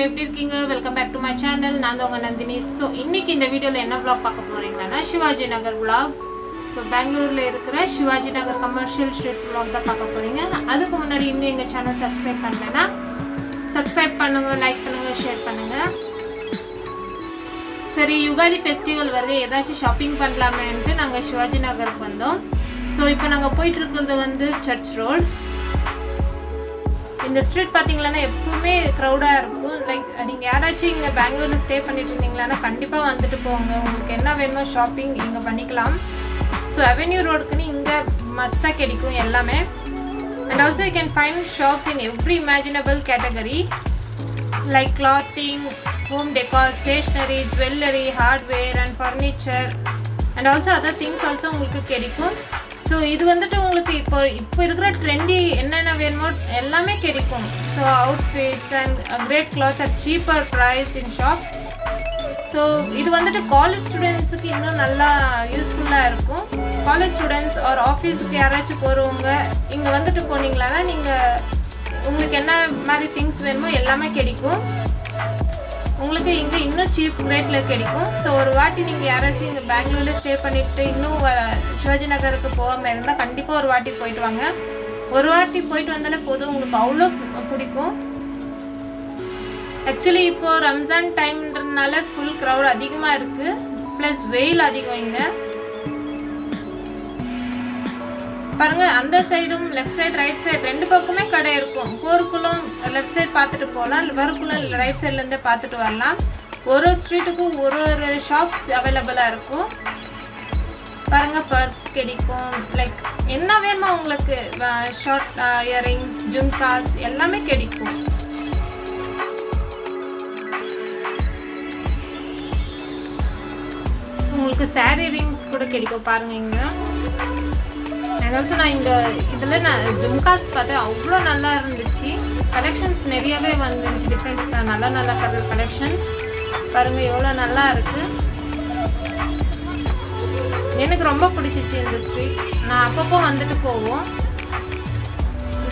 எப்படி இருக்கீங்க? Welcome back to my channel. நான் தான் உங்கள் நந்தினி. ஸோ இன்னைக்கு இந்த வீடியோவில் என்ன vlog பார்க்க போறீங்கன்னா சிவாஜி நகர் vlog. இப்போ பெங்களூரில் இருக்கிற Shivaji Nagar commercial street vlog தான் பார்க்க போறீங்க. அதுக்கு முன்னாடி இன்னும் எங்கள் சேனல் சப்ஸ்கிரைப் பண்ணலைன்னா சப்ஸ்கிரைப் பண்ணுங்க, லைக் பண்ணுங்க, ஷேர் பண்ணுங்க. சரி, யுகாதி ஃபெஸ்டிவல் வருது, ஏதாச்சும் ஷாப்பிங் பண்ணலாமேன்ட்டு நாங்கள் சிவாஜி நகருக்கு வந்தோம். ஸோ இப்போ நாங்கள் போயிட்டு இருக்கிறது சர்ச் ரோட். இந்த ஸ்ட்ரீட் பார்த்தீங்களன்னா எப்பவுமே க்ரௌடாக இருக்கும். லைக் நீங்கள் யாராச்சும் இங்கே பெங்களூரில் ஸ்டே பண்ணிட்டு இருந்தீங்களான்னா கண்டிப்பாக வந்துட்டு போங்க. உங்களுக்கு என்ன வேணுமோ ஷாப்பிங் இங்கே பண்ணிக்கலாம். ஸோ அவென்யூ ரோடுக்குன்னு இங்கே மஸ்தாக கிடைக்கும் எல்லாமே. And also you can find shops in every imaginable category like clothing, home decor, stationery, jewellery, hardware and furniture and also other things also உங்களுக்கு கிடைக்கும். ஸோ இது உங்களுக்கு இப்போ இருக்கிற ட்ரெண்டி என்னென்ன வேணுமோ எல்லாமே கிடைக்கும். So outfits and great clothes at cheaper price in shops. So இது காலேஜ் ஸ்டூடெண்ட்ஸுக்கு இன்னும் நல்லா யூஸ்ஃபுல்லாக இருக்கும். காலேஜ் ஸ்டூடெண்ட்ஸ் ஒரு ஆஃபீஸுக்கு யாராச்சும் போகிறவங்க இங்கே போனீங்களான்னா நீங்கள் உங்களுக்கு என்ன மாதிரி திங்ஸ் வேணுமோ எல்லாமே கிடைக்கும். உங்களுக்கு இங்கே இன்னும் சீப் ரேட்டில் கிடைக்கும். ஸோ ஒரு வாட்டி நீங்கள் யாராச்சும் இங்கே பெங்களூரில் ஸ்டே பண்ணிவிட்டு இன்னும் சிவாஜி நகருக்கு போகாமல் இருந்தால் கண்டிப்பாக ஒரு வாட்டி போயிட்டு வாங்க. ஒரு வாட்டி போயிட்டு வந்தாலே போதும், உங்களுக்கு அவ்வளோ பிடிக்கும். ஆக்சுவலி இப்போது ரம்ஜான் டைம்ன்றதுனால ஃபுல் க்ரௌட் அதிகமாக இருக்குது, ப்ளஸ் வெயில் அதிகம். இங்கே பாருங்க, அந்த சைடும் லெஃப்ட் சைடு ரைட் சைடு ரெண்டு பக்கமே கடை இருக்கும். போருக்குள்ளும் லெஃப்ட் சைடு பார்த்துட்டு போகலாம், வரக்குள்ளும் ரைட் சைட்லேருந்தே பார்த்துட்டு வரலாம். ஒரு ஸ்ட்ரீட்டுக்கும் ஒரு ஷாப்ஸ் அவைலபிளாக இருக்கும். பாருங்க, பர்ஸ் கிடைக்கும், லைக் என்ன வேணுமோ உங்களுக்கு, ஷார்ட் இயரிங்ஸ், ஜும்காஸ் எல்லாமே கிடைக்கும். உங்களுக்கு சாரீ ரிங்ஸ் கூட கிடைக்கும் பாருங்க இங்கே. அண்ட் ஆல்சோ நான் ஜும்காஸ் பார்த்தேன், அவ்வளோ நல்லா இருந்துச்சு. கலெக்ஷன்ஸ் நிறையவே வந்துருந்துச்சு, டிஃப்ரெண்ட் நல்ல கலெக்ஷன்ஸ். பாருங்கள் எவ்வளோ நல்லா இருக்குது. எனக்கு ரொம்ப பிடிச்சிச்சு இந்த ஸ்ட்ரீட். நான் அப்பப்போ வந்துட்டு போவோம்.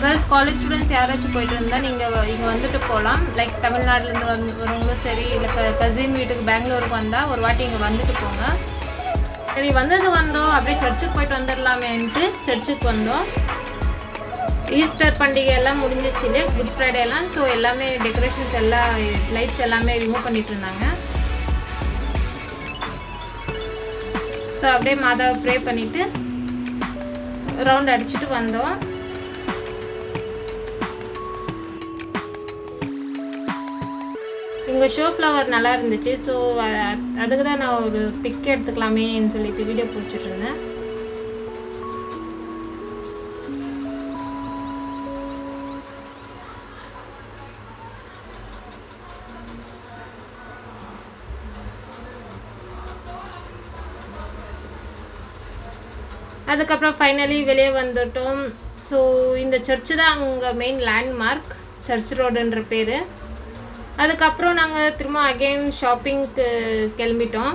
கேர்ள்ஸ் காலேஜ் ஸ்டூடெண்ட்ஸ் யாராச்சும் போயிட்டு இருந்தால் நீங்கள் இங்கே வந்துட்டு போகலாம். லைக் தமிழ்நாட்டிலேருந்து வரவங்களும் சரி, இல்லை கசின் வீட்டுக்கு பெங்களூருக்கு வந்தால் ஒரு வாட்டி இங்கே வந்துட்டு போங்க. சரி, வந்தோம் அப்படியே சர்ச்சுக்கு போயிட்டு வந்துடலாமேன்ட்டு சர்ச்சுக்கு வந்தோம். ஈஸ்டர் பண்டிகை எல்லாம் முடிஞ்சிச்சு இல்லையா, குட் ஃப்ரைடே எல்லாம். ஸோ எல்லாமே டெக்கரேஷன்ஸ் எல்லாம் லைட்ஸ் எல்லாமே ரிமூவ் பண்ணிட்டு இருந்தாங்க. ஸோ அப்படியே மாதாவை ப்ரே பண்ணிவிட்டு ரவுண்ட் அடிச்சுட்டு வந்தோம். இங்கே ஷோ ஃப்ளவர் நல்லா இருந்துச்சு. ஸோ அதுக்கு தான் நான் ஒரு பிக் எடுத்துக்கலாமேன்னு சொல்லிட்டு வீடியோ பிடிச்சிட்டு இருந்தேன். அதுக்கப்புறம் ஃபைனலி வெளியே வந்துட்டோம். ஸோ இந்த சர்ச்சு தான் அங்கே மெயின் லேண்ட்மார்க், சர்ச் ரோடுன்ற பேர். அதுக்கப்புறம் நாங்கள் திரும்ப அகெயின் ஷாப்பிங்க்கு கிளம்பிட்டோம்.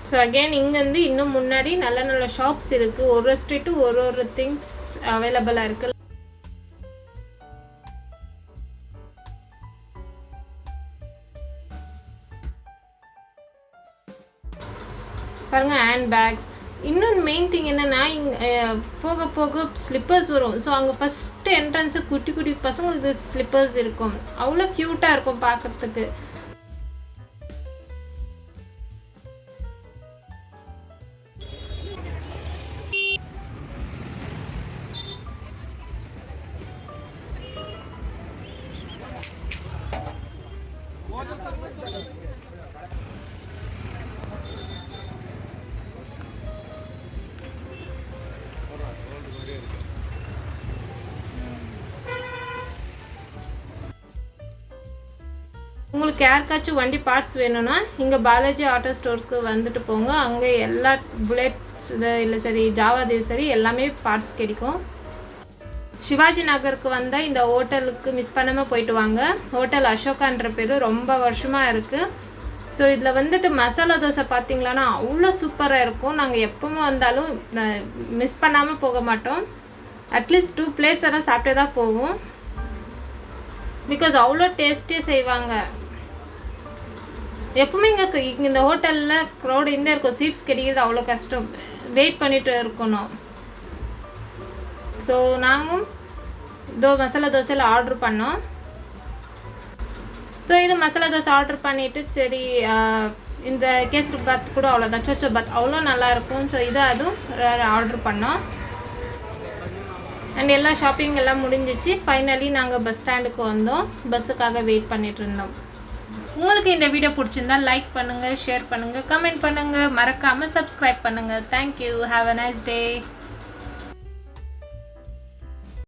ஸோ அகெயின் இங்கேருந்து இன்னும் முன்னாடி நல்ல ஷாப்ஸ் இருக்குது. ஒரு ஸ்ட்ரீட்டும் ஒரு திங்ஸ் அவைலபிளாக இருக்குது. பாருங்க, ஹேண்ட் பேக்ஸ். இன்னொன்று மெயின் திங் என்னென்னா, இங்கே போக ஸ்லிப்பர்ஸ் வரும். ஸோ அங்கே ஃபஸ்ட்டு என்ட்ரன்ஸு குட்டி பசங்களுக்கு ஸ்லிப்பர்ஸ் இருக்கும். அவ்வளோ க்யூட்டாக இருக்கும் பார்க்குறதுக்கு. உங்களுக்கு யாருக்காச்சும் வண்டி பார்ட்ஸ் வேணும்னா இங்கே பாலாஜி ஆட்டோ ஸ்டோர்ஸ்க்கு வந்துட்டு போங்க. அங்கே எல்லா புல்லட்ஸ் இல்லை சரி, ஜாவாதே சரி, எல்லாமே பார்ட்ஸ் கிடைக்கும். சிவாஜி நகருக்கு வந்தால் இந்த ஹோட்டலுக்கு மிஸ் பண்ணாமல் போயிட்டு வாங்க. ஹோட்டல் அசோகான்ற பேர் ரொம்ப வருஷமாக இருக்குது. ஸோ இதில் வந்துட்டு மசாலா தோசை பார்த்தீங்களான்னா அவ்வளோ சூப்பராக இருக்கும். நாங்கள் எப்பவுமே வந்தாலும் மிஸ் பண்ணாமல் போக மாட்டோம். அட்லீஸ்ட் 2 பிளேட்ஸ் எல்லாம் சாப்பிட்டே தான் போவோம். பிகாஸ் அவ்வளோ டேஸ்டியாக செய்வாங்க. எப்பவுமே இங்கே இந்த ஹோட்டலில் க்ரௌட் இருந்தே இருக்கும். சீட்ஸ் கிடைக்கிறது அவ்வளோ கஷ்டம். வெயிட் பண்ணிட்டு இருக்கணும். ஸோ நாங்கள் மசாலா தோசையில் ஆர்டர் பண்ணோம். ஸோ இது மசாலா தோசை ஆர்டர் பண்ணிவிட்டு சரி இந்த கேசரி பாத் கூட அவ்வளோதான், சோச்சோ பாத் அவ்வளோ நல்லாயிருக்கும். ஸோ இது அதுவும் ஆர்டர் பண்ணோம். அண்ட் எல்லா ஷாப்பிங் எல்லாம் முடிஞ்சிச்சு. ஃபைனலி நாங்கள் பஸ் ஸ்டாண்டுக்கு வந்தோம். பஸ்ஸுக்காக வெயிட் பண்ணிட்டு இருந்தோம். உங்களுக்கு இந்த வீடியோ பிடிச்சிருந்தா லைக் பண்ணுங்கள், ஷேர் பண்ணுங்கள், கமெண்ட் பண்ணுங்கள், மறக்காமல் சப்ஸ்கிரைப் பண்ணுங்கள். Thank you. Have a nice day.